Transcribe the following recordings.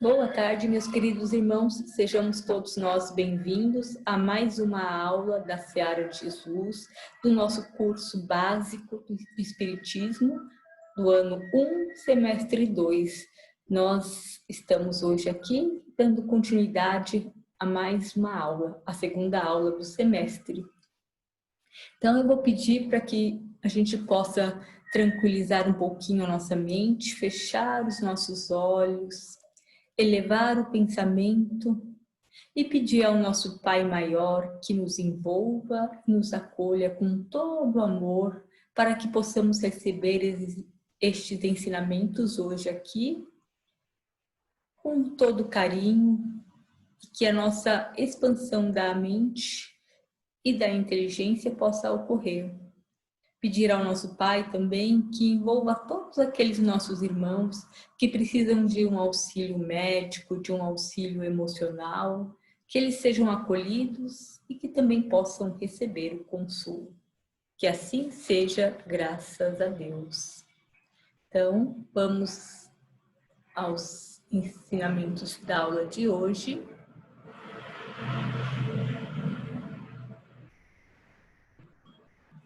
Boa tarde, meus queridos irmãos. Sejamos todos nós bem-vindos a mais uma aula da Seara de Jesus, do nosso curso básico do Espiritismo, do ano 1, semestre 2. Nós estamos hoje aqui dando continuidade a mais uma aula, a segunda aula do semestre. Então, eu vou pedir para que a gente possa tranquilizar um pouquinho a nossa mente, fechar os nossos olhos, elevar o pensamento e pedir ao nosso Pai Maior que nos envolva, nos acolha com todo o amor para que possamos receber estes ensinamentos hoje aqui com todo carinho e que a nossa expansão da mente e da inteligência possa ocorrer. Pedir ao nosso Pai também que envolva todos aqueles nossos irmãos que precisam de um auxílio médico, de um auxílio emocional, que eles sejam acolhidos e que também possam receber o consolo. Que assim seja, graças a Deus. Então, vamos aos ensinamentos da aula de hoje.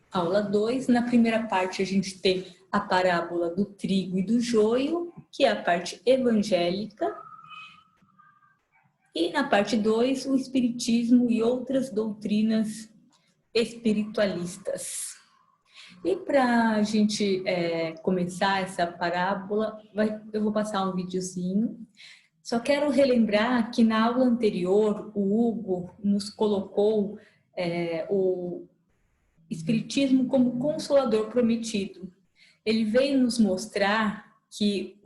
Aula 2, na primeira parte a gente tem a parábola do trigo e do joio, que é a parte evangélica. E na parte 2, o espiritismo e outras doutrinas espiritualistas. E para a gente começar essa parábola, eu vou passar um videozinho. Só quero relembrar que na aula anterior, o Hugo nos colocou o Espiritismo como consolador prometido. Ele veio nos mostrar que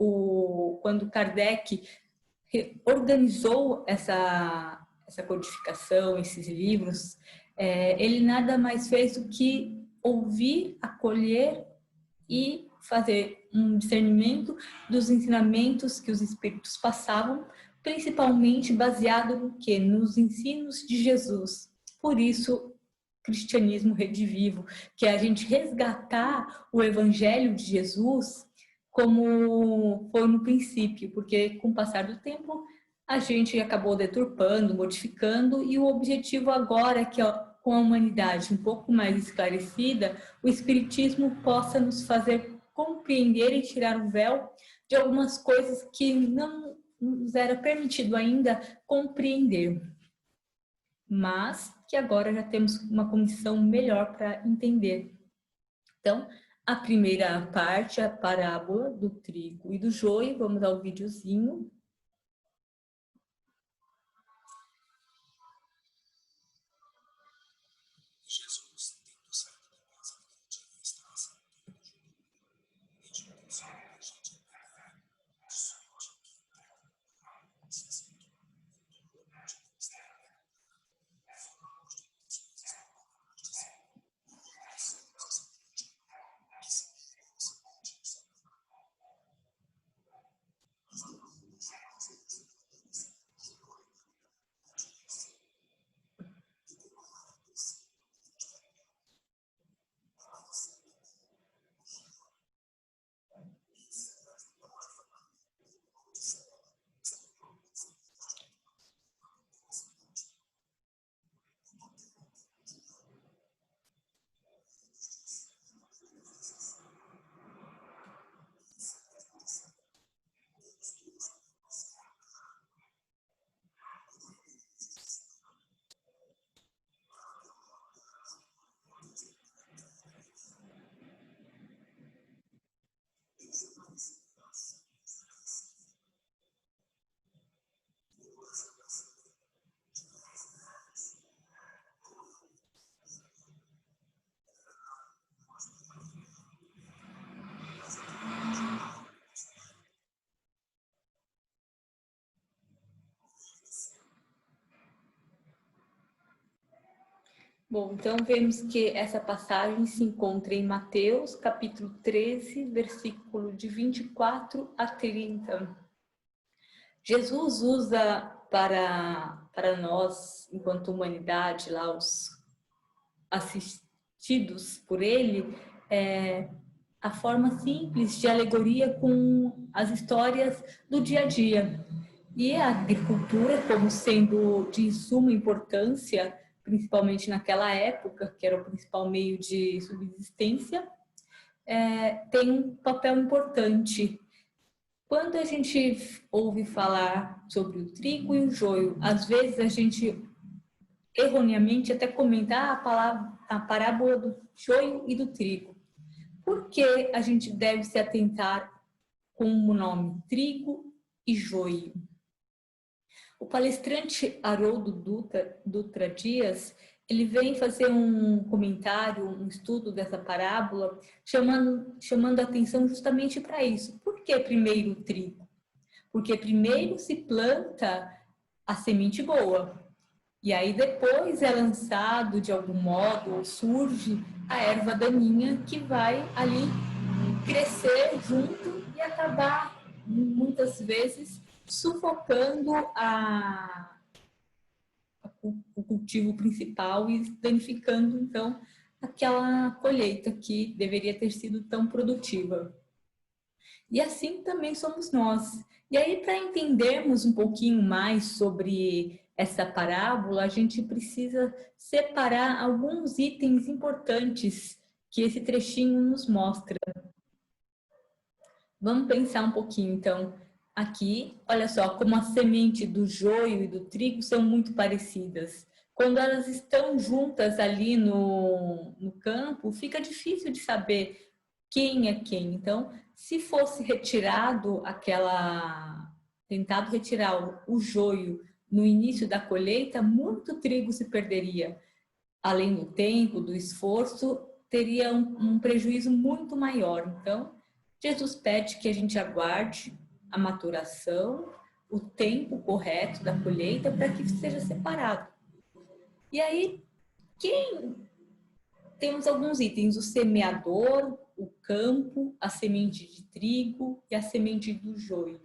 quando Kardec organizou essa codificação, esses livros, ele nada mais fez do que ouvir, acolher e fazer um discernimento dos ensinamentos que os espíritos passavam, principalmente baseado no quê? Nos ensinos de Jesus. Por isso, cristianismo redivivo, que é a gente resgatar o evangelho de Jesus como foi no princípio, porque com o passar do tempo a gente acabou deturpando, modificando, e o objetivo agora é que com a humanidade um pouco mais esclarecida, o espiritismo possa nos fazer compreender e tirar o véu de algumas coisas que não nos era permitido ainda compreender, mas que agora já temos uma condição melhor para entender. Então, a primeira parte, a parábola do trigo e do joio, vamos ao videozinho. Jesus, tendo saído da casa daquele dia, estava sentado no joelho, e de um só a gente somente que se assentou no lugar de ministério. Falamos de muitas vezes com a palavra de Senhor, que se fosse notícia. Bom, então vemos que essa passagem se encontra em Mateus, capítulo 13, versículo de 24 a 30. Jesus usa para nós, enquanto humanidade, lá os assistidos por ele, a forma simples de alegoria com as histórias do dia a dia. E a agricultura, como sendo de suma importância, principalmente naquela época, que era o principal meio de subsistência, tem um papel importante. Quando a gente ouve falar sobre o trigo e o joio, às vezes a gente erroneamente até comenta a parábola do joio e do trigo. Por que a gente deve se atentar com o nome trigo e joio? O palestrante Haroldo Dutra Dias, ele vem fazer um comentário, um estudo dessa parábola, chamando a atenção justamente para isso. Por que primeiro o trigo? Porque primeiro se planta a semente boa, e aí depois é lançado de algum modo, ou surge a erva daninha que vai ali crescer junto e acabar, muitas vezes, sufocando o cultivo principal e danificando, então, aquela colheita que deveria ter sido tão produtiva. E assim também somos nós. E aí, para entendermos um pouquinho mais sobre essa parábola, a gente precisa separar alguns itens importantes que esse trechinho nos mostra. Vamos pensar um pouquinho, então. Aqui, olha só, como a semente do joio e do trigo são muito parecidas. Quando elas estão juntas ali no campo, fica difícil de saber quem é quem. Então, se fosse tentado retirar o joio no início da colheita, muito trigo se perderia. Além do tempo, do esforço, teria um prejuízo muito maior. Então, Jesus pede que a gente aguarde a maturação, o tempo correto da colheita para que seja separado. E aí, temos alguns itens: o semeador, o campo, a semente de trigo e a semente do joio.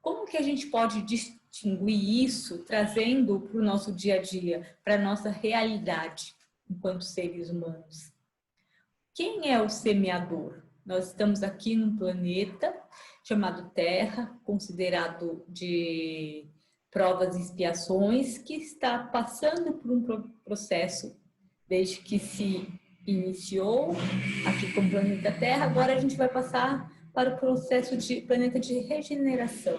Como que a gente pode distinguir isso, trazendo para o nosso dia a dia, para a nossa realidade enquanto seres humanos? Quem é o semeador? Nós estamos aqui num planeta chamado Terra, considerado de provas e expiações, que está passando por um processo desde que se iniciou aqui como planeta Terra. Agora a gente vai passar para o processo de planeta de regeneração.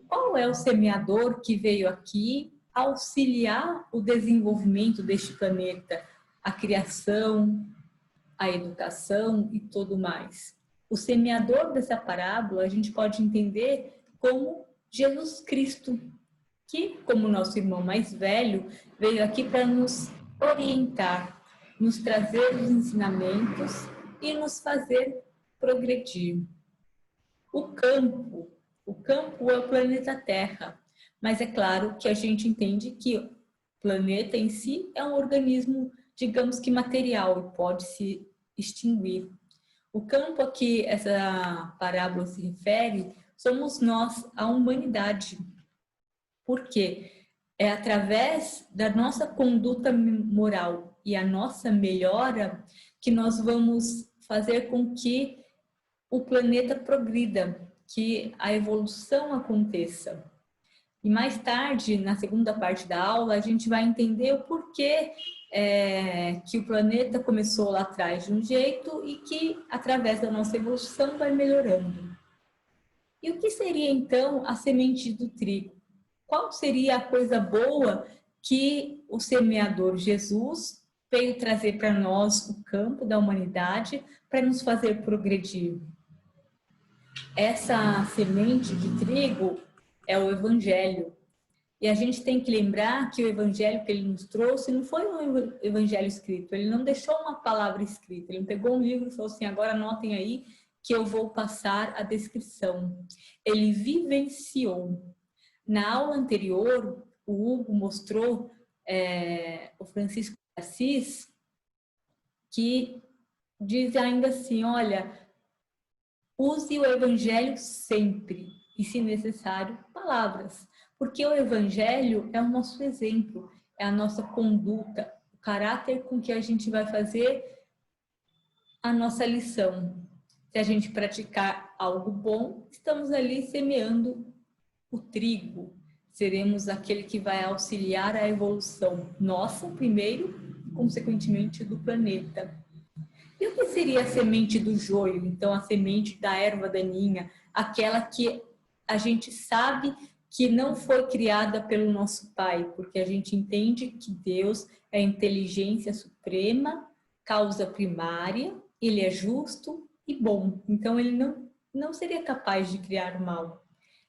Qual é o semeador que veio aqui auxiliar o desenvolvimento deste planeta, a criação, a educação e tudo mais? O semeador dessa parábola a gente pode entender como Jesus Cristo, que, como nosso irmão mais velho, veio aqui para nos orientar, nos trazer os ensinamentos e nos fazer progredir. O campo é o planeta Terra, mas é claro que a gente entende que o planeta em si é um organismo, digamos que material, e pode se extinguir. O campo a que essa parábola se refere somos nós, a humanidade. Por quê? É através da nossa conduta moral e a nossa melhora que nós vamos fazer com que o planeta progrida, que a evolução aconteça. E mais tarde, na segunda parte da aula, a gente vai entender o porquê que o planeta começou lá atrás de um jeito e que, através da nossa evolução, vai melhorando. E o que seria, então, a semente do trigo? Qual seria a coisa boa que o semeador Jesus veio trazer para nós, o campo da humanidade, para nos fazer progredir? Essa semente de trigo é o Evangelho. E a gente tem que lembrar que o Evangelho que ele nos trouxe não foi um Evangelho escrito. Ele não deixou uma palavra escrita. Ele não pegou um livro e falou assim: agora anotem aí que eu vou passar a descrição. Ele vivenciou. Na aula anterior, o Hugo mostrou o Francisco de Assis, que diz ainda assim: olha, use o Evangelho sempre e, se necessário, palavras. Porque o Evangelho é o nosso exemplo, é a nossa conduta, o caráter com que a gente vai fazer a nossa lição. Se a gente praticar algo bom, estamos ali semeando o trigo, seremos aquele que vai auxiliar a evolução nossa primeiro e, consequentemente, do planeta. E o que seria a semente do joio? Então, a semente da erva daninha, aquela que a gente sabe que não foi criada pelo nosso Pai, porque a gente entende que Deus é a inteligência suprema, causa primária, ele é justo e bom. Então, ele não seria capaz de criar o mal.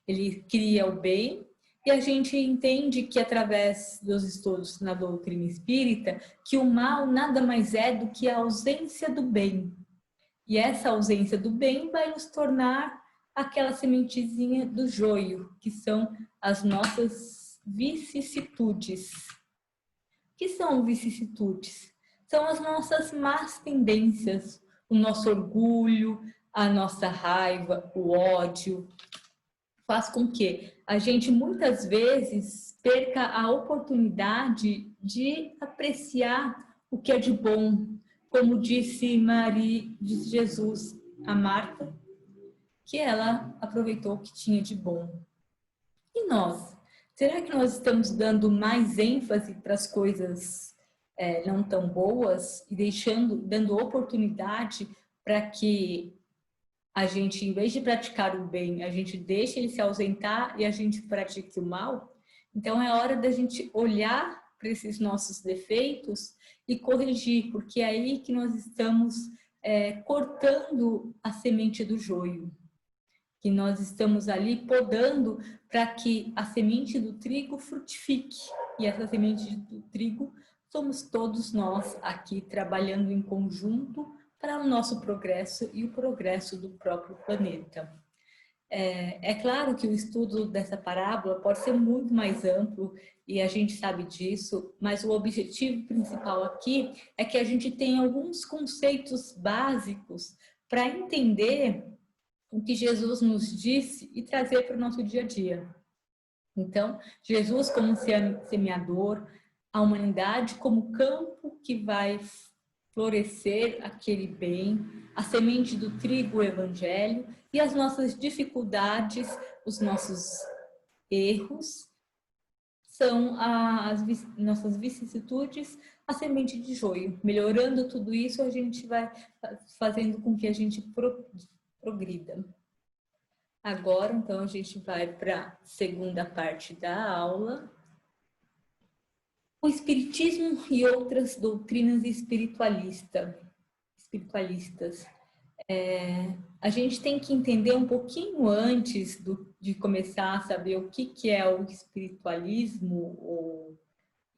Ele cria o bem, e a gente entende que, através dos estudos na doutrina espírita, que o mal nada mais é do que a ausência do bem. E essa ausência do bem vai nos tornar aquela sementezinha do joio, que são as nossas vicissitudes. O que são vicissitudes? São as nossas más tendências, o nosso orgulho, a nossa raiva, o ódio. Faz com que a gente muitas vezes perca a oportunidade de apreciar o que é de bom, como disse Jesus a Marta, que ela aproveitou o que tinha de bom. E nós? Será que nós estamos dando mais ênfase para as coisas não tão boas e dando oportunidade para que a gente, em vez de praticar o bem, a gente deixa ele se ausentar e a gente pratique o mal? Então é hora da gente olhar para esses nossos defeitos e corrigir, porque é aí que nós estamos cortando a semente do joio, que nós estamos ali podando para que a semente do trigo frutifique. E essa semente do trigo somos todos nós aqui trabalhando em conjunto para o nosso progresso e o progresso do próprio planeta. É claro que o estudo dessa parábola pode ser muito mais amplo e a gente sabe disso, mas o objetivo principal aqui é que a gente tenha alguns conceitos básicos para entender o que Jesus nos disse e trazer para o nosso dia a dia. Então, Jesus como semeador, a humanidade como campo que vai florescer aquele bem, a semente do trigo, o evangelho, e as nossas dificuldades, os nossos erros, são as nossas vicissitudes, a semente de joio. Melhorando tudo isso, a gente vai fazendo com que a gente progrida. Agora, então, a gente vai para a segunda parte da aula. O Espiritismo e outras doutrinas espiritualistas. A gente tem que entender um pouquinho antes de começar a saber o que é o espiritualismo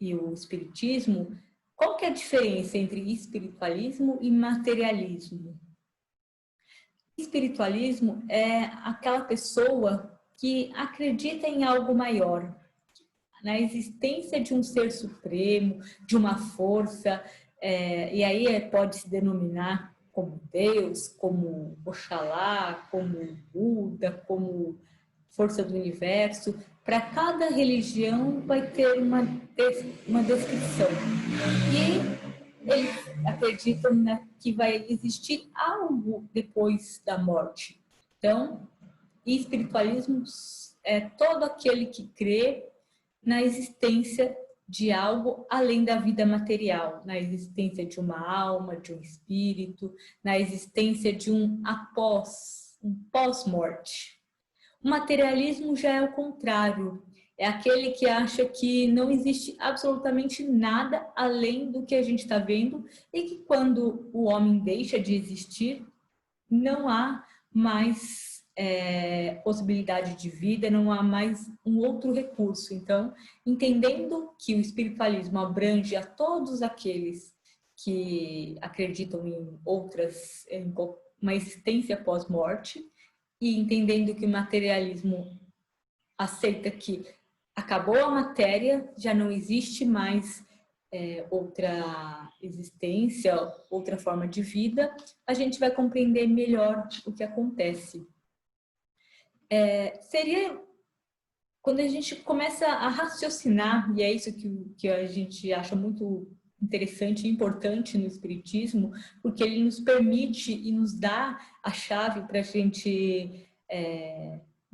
e o espiritismo. Qual que é a diferença entre espiritualismo e materialismo? Espiritualismo é aquela pessoa que acredita em algo maior, na existência de um ser supremo, de uma força, e aí pode se denominar como Deus, como Oxalá, como Buda, como força do universo. Para cada religião vai ter uma descrição. E eles acreditam que vai existir algo depois da morte. Então, espiritualismo é todo aquele que crê na existência de algo além da vida material, na existência de uma alma, de um espírito, na existência de um pós-morte. O materialismo já é o contrário, é aquele que acha que não existe absolutamente nada além do que a gente está vendo e que quando o homem deixa de existir, não há mais possibilidade de vida, não há mais um outro recurso. Então, entendendo que o espiritualismo abrange a todos aqueles que acreditam em uma existência pós-morte, e entendendo que o materialismo aceita que acabou a matéria, já não existe mais outra existência, outra forma de vida, a gente vai compreender melhor o que acontece. Seria quando a gente começa a raciocinar, e é isso que a gente acha muito interessante e importante no Espiritismo, porque ele nos permite e nos dá a chave para a gente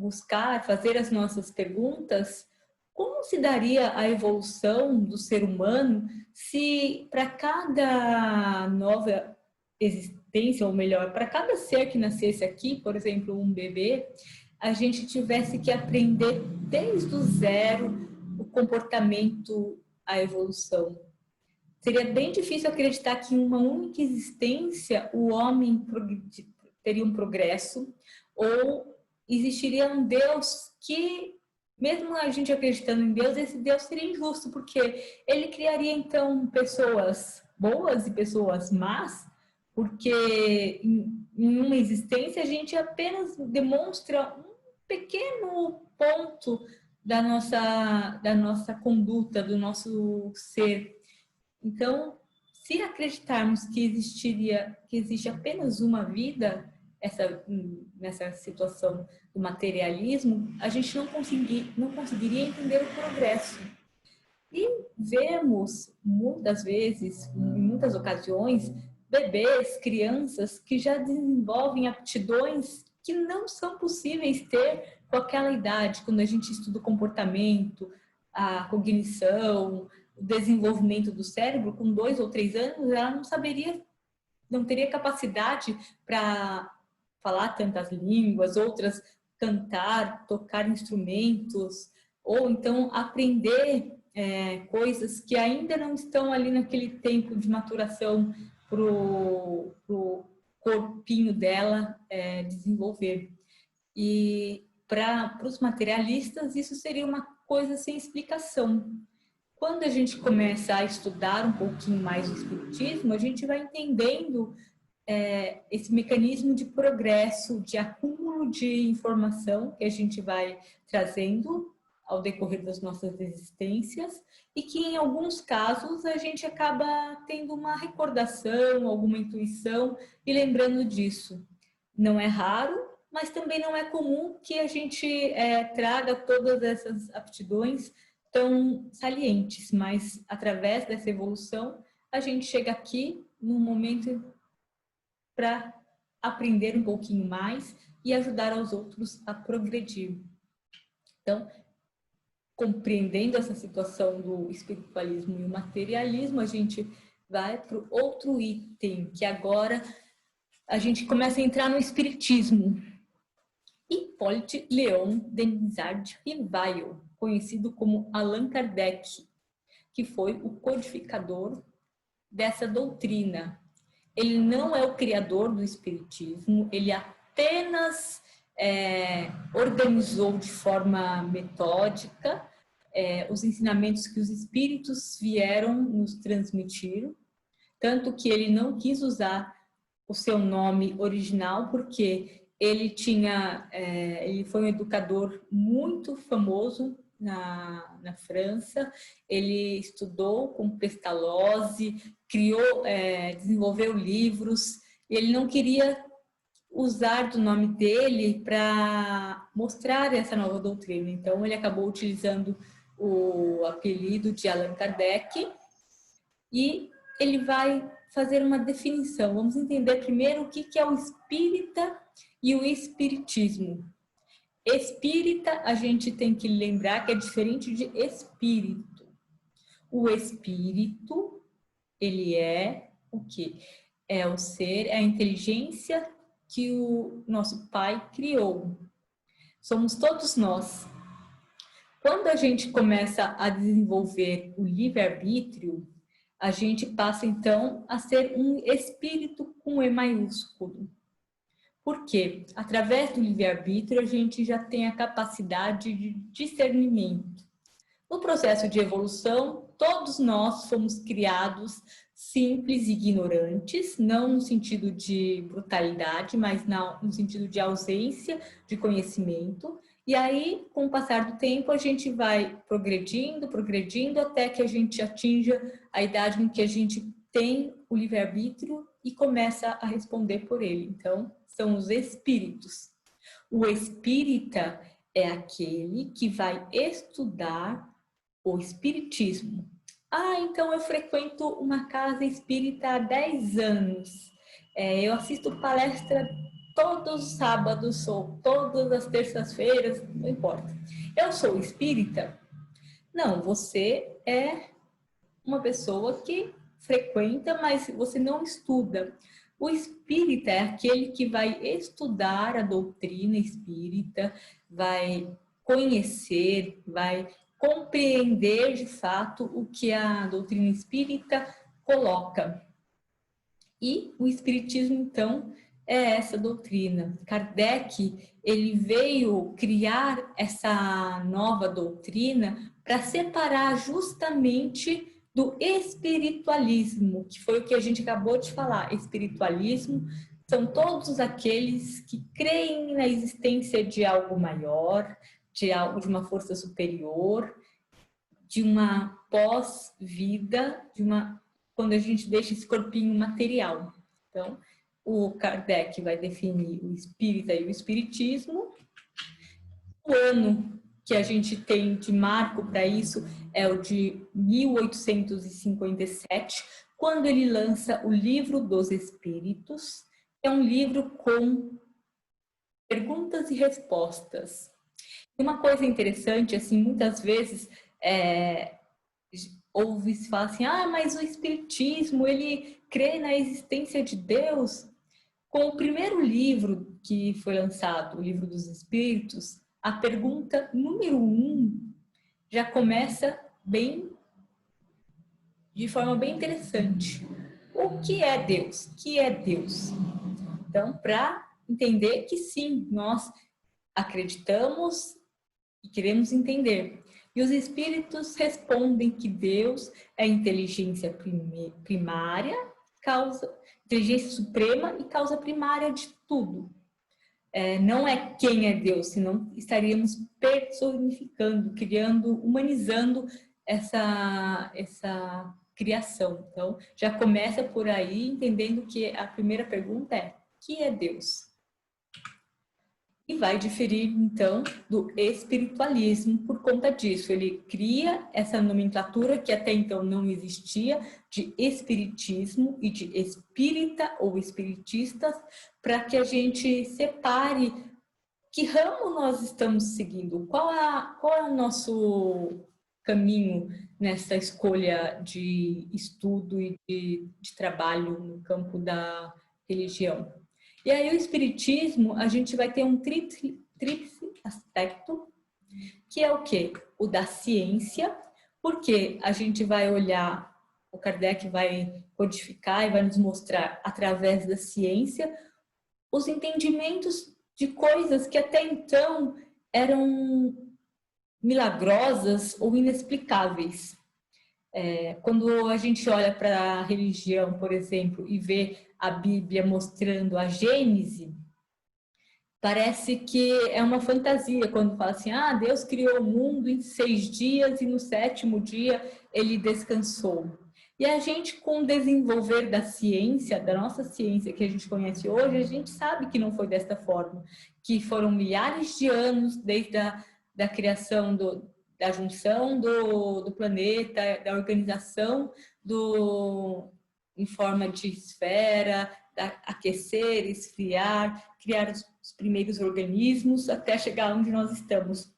buscar, fazer as nossas perguntas, como se daria a evolução do ser humano se para cada nova existência, ou melhor, para cada ser que nascesse aqui, por exemplo, um bebê, a gente tivesse que aprender desde o zero o comportamento, a evolução. Seria bem difícil acreditar que em uma única existência o homem teria um progresso, ou existiria um Deus que, mesmo a gente acreditando em Deus, esse Deus seria injusto, porque ele criaria então pessoas boas e pessoas más, porque em uma existência a gente apenas demonstra um pequeno ponto da nossa conduta, do nosso ser. Então, se acreditarmos que existe apenas uma vida, nessa situação do materialismo, a gente não conseguiria entender o progresso. E vemos, muitas vezes, em muitas ocasiões, bebês, crianças que já desenvolvem aptidões que não são possíveis ter com aquela idade, quando a gente estuda o comportamento, a cognição, o desenvolvimento do cérebro. Com 2 ou 3 anos, ela não teria capacidade para falar tantas línguas, outras cantar, tocar instrumentos, ou então aprender coisas que ainda não estão ali naquele tempo de maturação para o corpinho dela desenvolver. E para os materialistas, isso seria uma coisa sem explicação. Quando a gente começa a estudar um pouquinho mais o espiritismo, a gente vai entendendo esse mecanismo de progresso, de acúmulo de informação que a gente vai trazendo ao decorrer das nossas existências, e que em alguns casos a gente acaba tendo uma recordação, alguma intuição e lembrando disso. Não é raro, mas também não é comum que a gente traga todas essas aptidões tão salientes, mas através dessa evolução a gente chega aqui num momento para aprender um pouquinho mais e ajudar aos outros a progredir. Então, compreendendo essa situação do espiritualismo e o materialismo, a gente vai para o outro item, que agora a gente começa a entrar no espiritismo. Hippolyte Léon Denisard Rivail, conhecido como Allan Kardec, que foi o codificador dessa doutrina. Ele não é o criador do espiritismo, ele apenas organizou de forma metódica os ensinamentos que os espíritos vieram nos transmitir, tanto que ele não quis usar o seu nome original, porque ele foi um educador muito famoso na França. Ele estudou com Pestalozzi, desenvolveu livros, e ele não queria usar do nome dele para mostrar essa nova doutrina. Então, ele acabou utilizando o apelido de Allan Kardec, e ele vai fazer uma definição. Vamos entender primeiro o que é o espírita e o espiritismo. Espírita, a gente tem que lembrar que é diferente de espírito. O espírito, ele é o quê? É o ser, é a inteligência que o nosso Pai criou. Somos todos nós. Quando a gente começa a desenvolver o livre-arbítrio, a gente passa então a ser um espírito com E maiúsculo. Por quê? Através do livre-arbítrio a gente já tem a capacidade de discernimento. No processo de evolução, todos nós fomos criados simples e ignorantes, não no sentido de brutalidade, mas no sentido de ausência de conhecimento. E aí, com o passar do tempo, a gente vai progredindo, até que a gente atinja a idade em que a gente tem o livre-arbítrio e começa a responder por ele. Então, são os espíritos. O espírita é aquele que vai estudar o espiritismo. Então eu frequento uma casa espírita há 10 anos. Eu assisto palestra todos os sábados ou todas as terças-feiras, não importa. Eu sou espírita? Não, você é uma pessoa que frequenta, mas você não estuda. O espírita é aquele que vai estudar a doutrina espírita, vai conhecer, vai compreender de fato o que a doutrina espírita coloca. E o espiritismo, então, é essa doutrina. Kardec, ele veio criar essa nova doutrina para separar justamente do espiritualismo, que foi o que a gente acabou de falar. Espiritualismo são todos aqueles que creem na existência de algo maior, de algo, de uma força superior, de uma pós-vida, de uma quando a gente deixa esse corpinho material. Então, o Kardec vai definir o espírita e o espiritismo. O ano que a gente tem de marco para isso é o de 1857, quando ele lança o Livro dos Espíritos, que é um livro com perguntas e respostas. E uma coisa interessante, assim, muitas vezes ouve-se falar assim, mas o espiritismo, ele crê na existência de Deus. Com o primeiro livro que foi lançado, o Livro dos Espíritos, a pergunta número 1 já começa de forma bem interessante. O que é Deus? O que é Deus? Então, para entender que sim, nós acreditamos e queremos entender. E os espíritos respondem que Deus é inteligência primária, inteligência suprema e causa primária de tudo. Não é quem é Deus, senão estaríamos personificando, criando, humanizando essa criação. Então, já começa por aí, entendendo que a primeira pergunta é: o que é Deus? E vai diferir, então, do espiritualismo por conta disso. Ele cria essa nomenclatura que até então não existia, de espiritismo e de espírita ou espiritistas, para que a gente separe que ramo nós estamos seguindo, qual é o nosso caminho nessa escolha de estudo e de trabalho no campo da religião. E aí o espiritismo, a gente vai ter um tríplice aspecto, que é o quê? O da ciência, porque a gente vai olhar, o Kardec vai codificar e vai nos mostrar, através da ciência, os entendimentos de coisas que até então eram milagrosas ou inexplicáveis. Quando a gente olha para a religião, por exemplo, e vê a Bíblia mostrando a Gênese, parece que é uma fantasia quando fala assim, Deus criou o mundo em 6 dias e no 7º dia ele descansou. E a gente, com o desenvolver da ciência, da nossa ciência que a gente conhece hoje, a gente sabe que não foi desta forma, que foram milhares de anos desde da criação da junção do planeta, da organização em forma de esfera, aquecer, esfriar, criar os primeiros organismos até chegar onde nós estamos.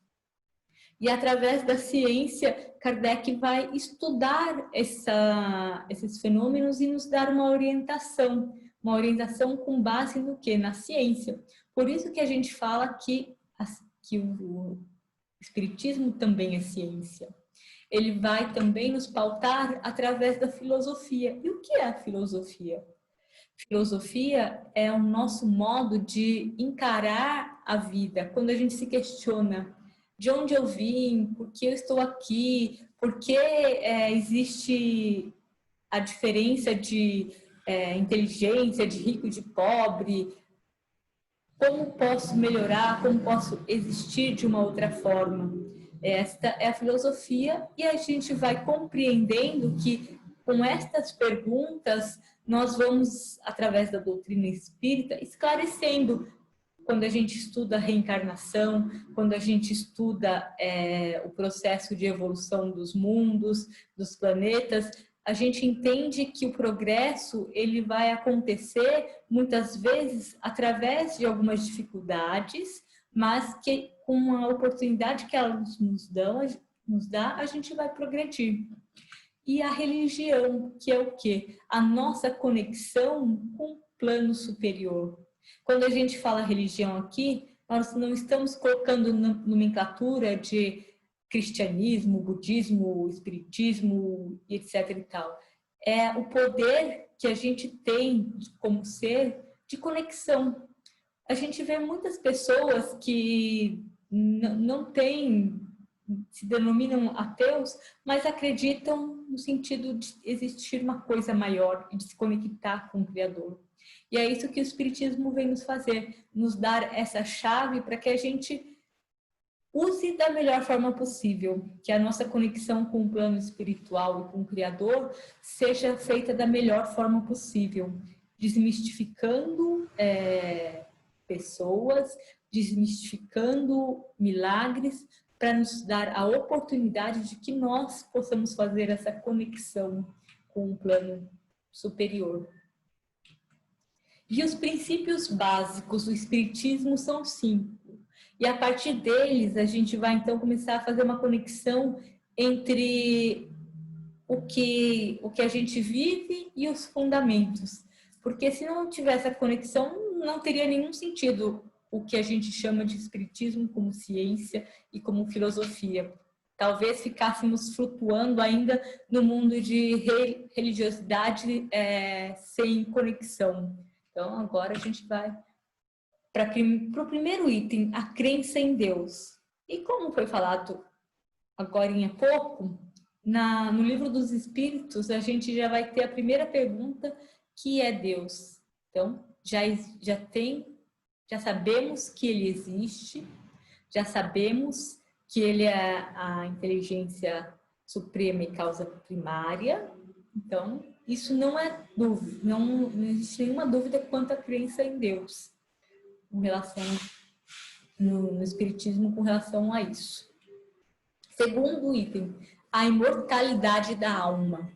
E através da ciência, Kardec vai estudar esses fenômenos e nos dar uma orientação com base no quê? Na ciência. Por isso que a gente fala que o espiritismo também é ciência. Ele vai também nos pautar através da filosofia. E o que é a filosofia? Filosofia é o nosso modo de encarar a vida. Quando a gente se questiona de onde eu vim, por que eu estou aqui, por que existe a diferença de inteligência, de rico e de pobre, como posso melhorar, como posso existir de uma outra forma. Esta é a filosofia e a gente vai compreendendo que com estas perguntas nós vamos, através da doutrina espírita, esclarecendo. Quando a gente estuda a reencarnação, quando a gente estuda o processo de evolução dos mundos, dos planetas, A gente entende que o progresso ele vai acontecer muitas vezes através de algumas dificuldades, mas que com a oportunidade que elas nos dá, a gente vai progredir. E a religião, que é o quê? A nossa conexão com o plano superior. Quando a gente fala religião aqui, nós não estamos colocando nomenclatura de cristianismo, budismo, espiritismo, etc. e tal. É o poder que a gente tem como ser de conexão. A gente vê muitas pessoas que não têm, se denominam ateus, mas acreditam no sentido de existir uma coisa maior e de se conectar com o Criador. E é isso que o Espiritismo vem nos fazer, nos dar essa chave para que a gente use da melhor forma possível, que a nossa conexão com o plano espiritual e com o Criador seja feita da melhor forma possível, desmistificando pessoas, desmistificando milagres, para nos dar a oportunidade de que nós possamos fazer essa conexão com o plano superior. E os princípios básicos do Espiritismo são 5. E a partir deles, a gente vai então começar a fazer uma conexão entre o que a gente vive e os fundamentos. Porque se não tivesse essa conexão, não teria nenhum sentido o que a gente chama de espiritismo como ciência e como filosofia. Talvez ficássemos flutuando ainda no mundo de religiosidade sem conexão. Então, agora a gente vai para o primeiro item, a crença em Deus. E como foi falado agora em pouco, no livro dos Espíritos, a gente já vai ter a primeira pergunta, que é Deus. Então, já sabemos que ele existe, já sabemos que ele é a inteligência suprema e causa primária. Então, isso não é dúvida, não existe nenhuma dúvida quanto à crença em Deus, em relação no Espiritismo com relação a isso. Segundo item, a imortalidade da alma.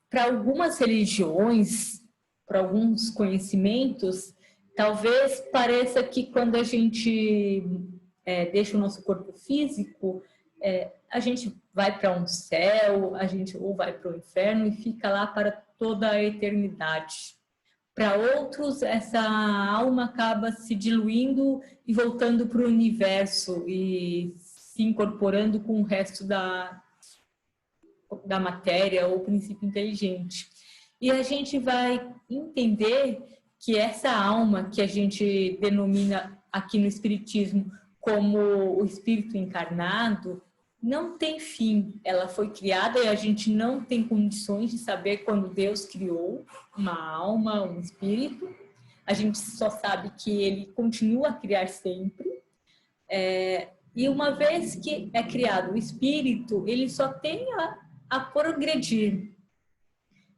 Para algumas religiões, para alguns conhecimentos, talvez pareça que quando a gente deixa o nosso corpo físico, a gente vai para um céu, ou vai para o inferno e fica lá para toda a eternidade. Para outros, essa alma acaba se diluindo e voltando para o universo e se incorporando com o resto da matéria ou princípio inteligente. E a gente vai entender que essa alma que a gente denomina aqui no Espiritismo como o espírito encarnado não tem fim. Ela foi criada e a gente não tem condições de saber quando Deus criou uma alma, um espírito. A gente só sabe que ele continua a criar sempre. E uma vez que é criado o espírito, ele só tem a progredir.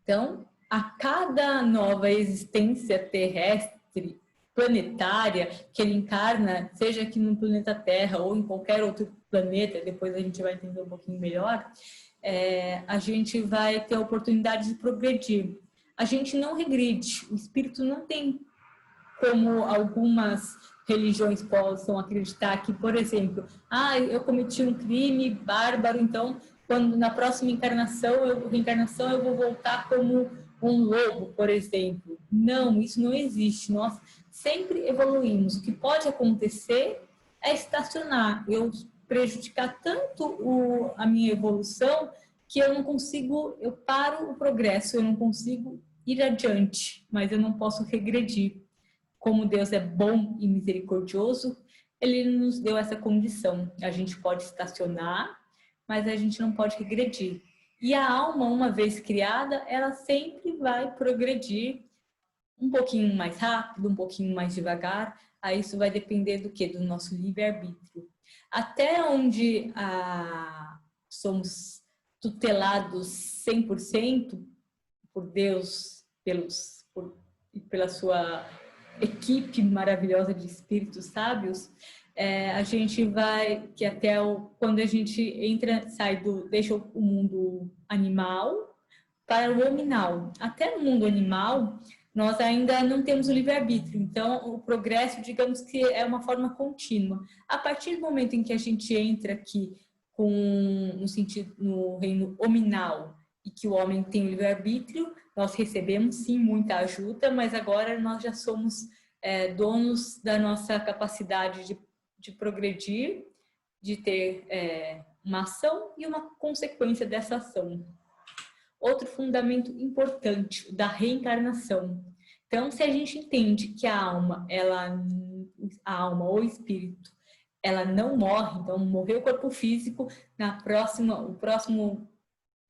Então, a cada nova existência terrestre, planetária, que ele encarna, seja aqui no planeta Terra ou em qualquer outro planeta, depois a gente vai entender um pouquinho melhor, a gente vai ter a oportunidade de progredir. A gente não regride, o espírito não tem como algumas religiões possam acreditar que, por exemplo, eu cometi um crime bárbaro, então, quando na próxima reencarnação eu vou voltar como um lobo, por exemplo. Não, isso não existe. Nós sempre evoluímos. O que pode acontecer é estacionar, eu prejudicar tanto a minha evolução que eu não consigo, eu paro o progresso, eu não consigo ir adiante, mas eu não posso regredir. Como Deus é bom e misericordioso, ele nos deu essa condição. A gente pode estacionar, mas a gente não pode regredir. E a alma, uma vez criada, ela sempre vai progredir um pouquinho mais rápido, um pouquinho mais devagar. Aí isso vai depender do quê? Do nosso livre-arbítrio. Até onde somos tutelados 100% por Deus, pela sua equipe maravilhosa de espíritos sábios, a gente vai, que até quando a gente entra, deixa o mundo animal para o hominal. Até no mundo animal, nós ainda não temos o livre-arbítrio, então o progresso, digamos que é uma forma contínua. A partir do momento em que a gente entra aqui no reino hominal e que o homem tem o livre-arbítrio, nós recebemos sim muita ajuda, mas agora nós já somos donos da nossa capacidade de progredir, de ter uma ação e uma consequência dessa ação. Outro fundamento importante da reencarnação. Então, se a gente entende que a alma ou o espírito, ela não morre, então morreu o corpo físico, o próximo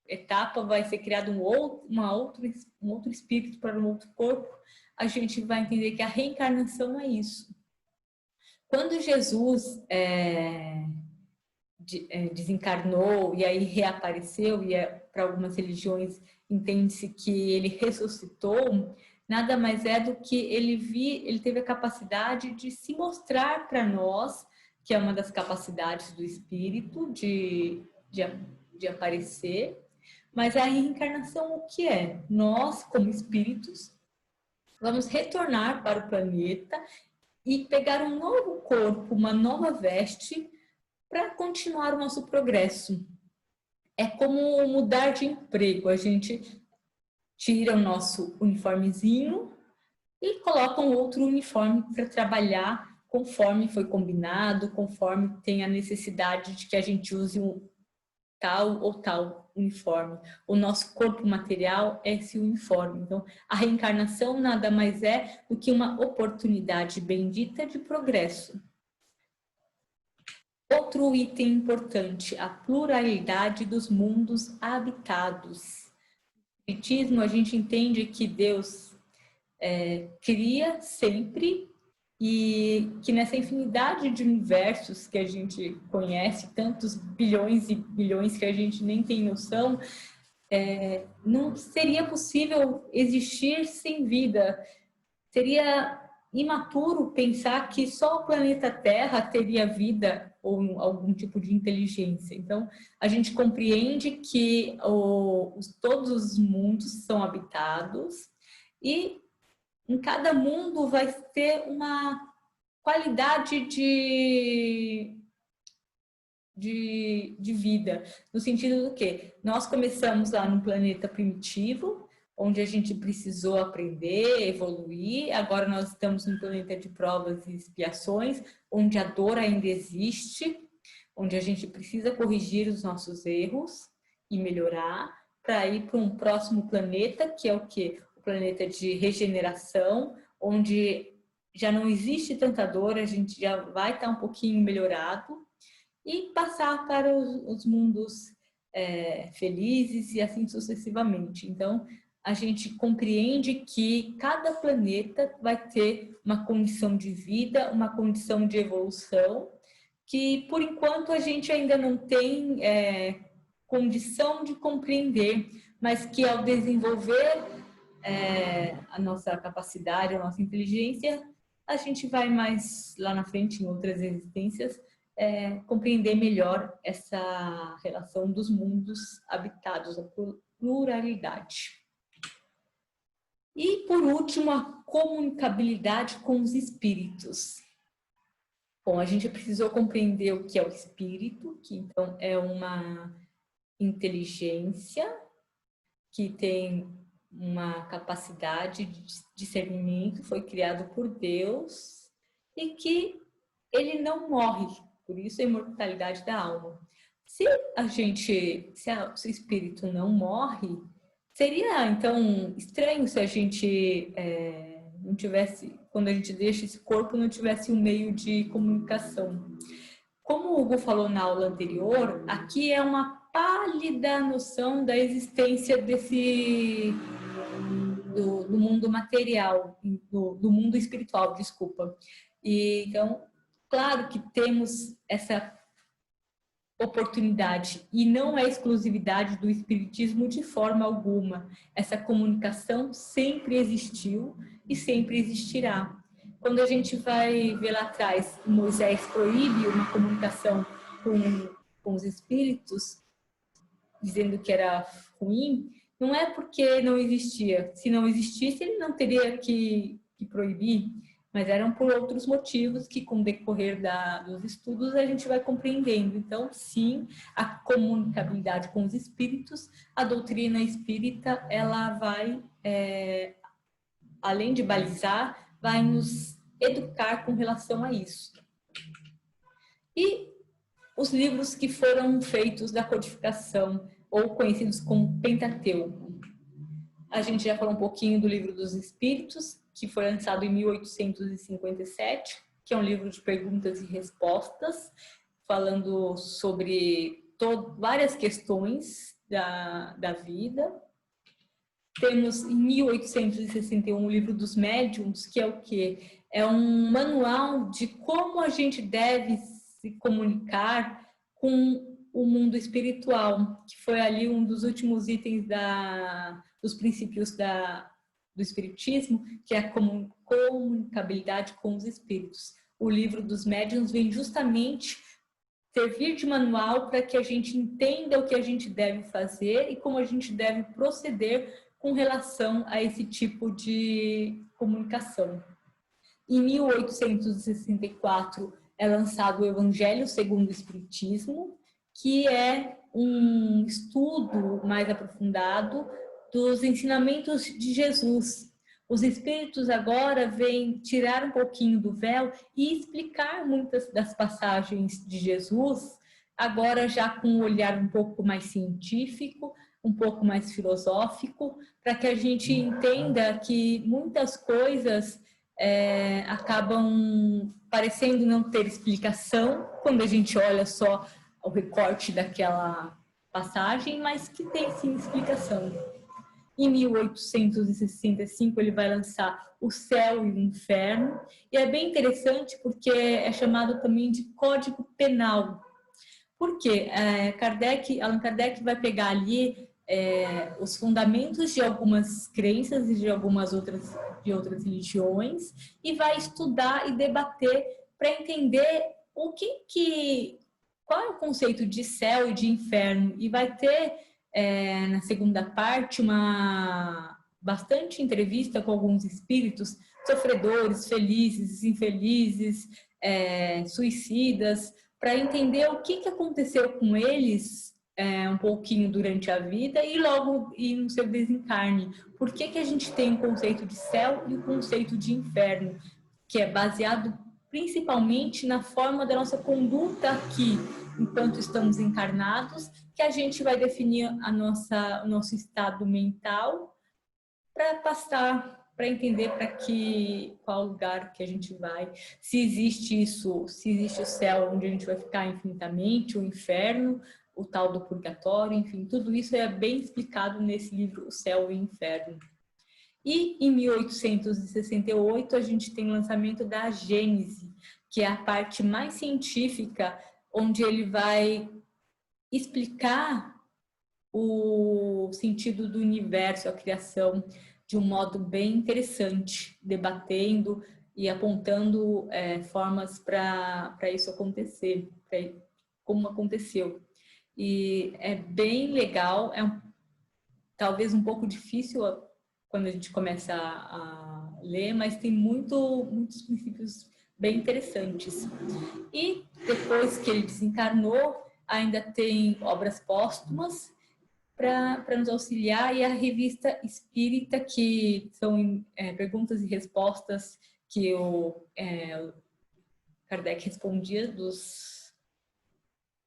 etapa vai ser criado um outro espírito para um outro corpo, a gente vai entender que a reencarnação é isso. Quando Jesus desencarnou e aí reapareceu, e para algumas religiões entende-se que ele ressuscitou, nada mais é do que ele teve a capacidade de se mostrar para nós, que é uma das capacidades do espírito de aparecer. Mas a reencarnação o que é? Nós, como espíritos, vamos retornar para o planeta e pegar um novo corpo, uma nova veste, para continuar o nosso progresso. É como mudar de emprego. A gente tira o nosso uniformezinho e coloca um outro uniforme para trabalhar conforme foi combinado, conforme tem a necessidade de que a gente use um tal ou tal uniforme. O nosso corpo material é esse uniforme. Então, a reencarnação nada mais é do que uma oportunidade bendita de progresso. Outro item importante, a pluralidade dos mundos habitados. No Espiritismo, a gente entende que Deus cria sempre e que nessa infinidade de universos que a gente conhece, tantos bilhões e bilhões que a gente nem tem noção, não seria possível existir sem vida. Seria imaturo pensar que só o planeta Terra teria vida ou algum tipo de inteligência. Então, a gente compreende que todos os mundos são habitados e em cada mundo vai ter uma qualidade de vida, no sentido do que nós começamos lá no planeta primitivo, onde a gente precisou aprender, evoluir, agora nós estamos num planeta de provas e expiações, onde a dor ainda existe, onde a gente precisa corrigir os nossos erros e melhorar, para ir para um próximo planeta, que é o quê? Planeta de regeneração, onde já não existe tanta dor, a gente já vai estar um pouquinho melhorado, e passar para os mundos felizes e assim sucessivamente. Então, a gente compreende que cada planeta vai ter uma condição de vida, uma condição de evolução, que por enquanto a gente ainda não tem condição de compreender, mas que ao desenvolver a nossa capacidade, a nossa inteligência, a gente vai mais lá na frente, em outras existências, compreender melhor essa relação dos mundos habitados, a pluralidade. E, por último, a comunicabilidade com os espíritos. Bom, a gente precisou compreender o que é o espírito, que então é uma inteligência que tem uma capacidade de discernimento, foi criado por Deus e que ele não morre, por isso a imortalidade da alma. Se o espírito não morre, seria então estranho se a gente não tivesse, quando a gente deixa esse corpo, não tivesse um meio de comunicação. Como o Hugo falou na aula anterior, aqui é uma pálida noção da existência do mundo material, do mundo espiritual, desculpa. E, então, claro que temos essa oportunidade, e não é exclusividade do espiritismo de forma alguma. Essa comunicação sempre existiu e sempre existirá. quando a gente vai ver lá atrás, Moisés proíbe uma comunicação com os espíritos, dizendo que era ruim, não é porque não existia. Se não existisse, ele não teria que proibir, mas eram por outros motivos que, com o decorrer dos estudos, a gente vai compreendendo. Então, sim, a comunicabilidade com os espíritos, a doutrina espírita, ela vai, além de balizar, vai nos educar com relação a isso. E os livros que foram feitos da codificação, ou conhecidos como Pentateuco. A gente já falou um pouquinho do Livro dos Espíritos, que foi lançado em 1857, que é um livro de perguntas e respostas, falando sobre várias questões da vida. Temos em 1861 o Livro dos Médiuns, que é o quê? É um manual de como a gente deve se comunicar com o mundo espiritual, que foi ali um dos últimos itens dos princípios do espiritismo, que é a comunicabilidade com os espíritos. O Livro dos Médiuns vem justamente servir de manual para que a gente entenda o que a gente deve fazer e como a gente deve proceder com relação a esse tipo de comunicação. Em 1864 é lançado o Evangelho segundo o Espiritismo, que é um estudo mais aprofundado dos ensinamentos de Jesus. Os espíritos agora vêm tirar um pouquinho do véu e explicar muitas das passagens de Jesus, agora já com um olhar um pouco mais científico, um pouco mais filosófico, para que a gente entenda que muitas coisas acabam parecendo não ter explicação quando a gente olha só o recorte daquela passagem, mas que tem sim explicação. Em 1865 ele vai lançar O Céu e o Inferno, e é bem interessante porque é chamado também de Código Penal. Por quê? Allan Kardec vai pegar ali os fundamentos de algumas crenças e de outras religiões e vai estudar e debater para entender qual é o conceito de céu e de inferno, e vai ter na segunda parte bastante entrevista com alguns espíritos sofredores, felizes, infelizes, suicidas, para entender o que aconteceu com eles um pouquinho durante a vida e logo no seu desencarne. Por que a gente tem o conceito de céu e o conceito de inferno, que é baseado principalmente na forma da nossa conduta aqui, enquanto estamos encarnados, que a gente vai definir o nosso estado mental para passar, para entender qual lugar que a gente vai, se existe o céu onde a gente vai ficar infinitamente, o inferno, o tal do purgatório, enfim, tudo isso é bem explicado nesse livro, O Céu e o Inferno. E em 1868 a gente tem o lançamento da Gênese, que é a parte mais científica, onde ele vai explicar o sentido do universo, a criação, de um modo bem interessante, debatendo e apontando formas para isso acontecer, como aconteceu. E é bem legal, talvez um pouco difícil quando a gente começa a ler, mas tem muitos princípios bem interessantes. E depois que ele desencarnou, ainda tem obras póstumas para nos auxiliar, e a Revista Espírita, que são perguntas e respostas que o Kardec respondia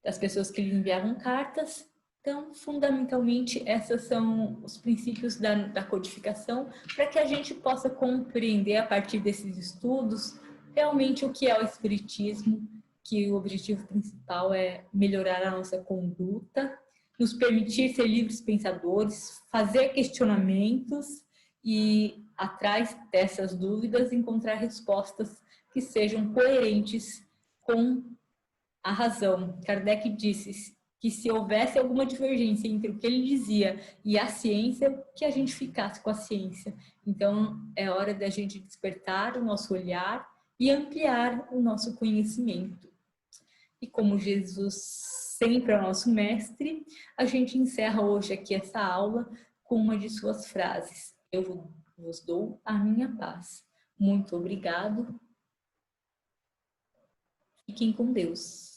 das pessoas que lhe enviavam cartas. Então, fundamentalmente, esses são os princípios da codificação, para que a gente possa compreender, a partir desses estudos, realmente o que é o Espiritismo, que o objetivo principal é melhorar a nossa conduta, nos permitir ser livres pensadores, fazer questionamentos e, atrás dessas dúvidas, encontrar respostas que sejam coerentes com a razão. Kardec disse: que se houvesse alguma divergência entre o que ele dizia e a ciência, que a gente ficasse com a ciência. Então, é hora da gente despertar o nosso olhar e ampliar o nosso conhecimento. E como Jesus sempre é o nosso mestre, a gente encerra hoje aqui essa aula com uma de suas frases. Eu vos dou a minha paz. Muito obrigado. Fiquem com Deus.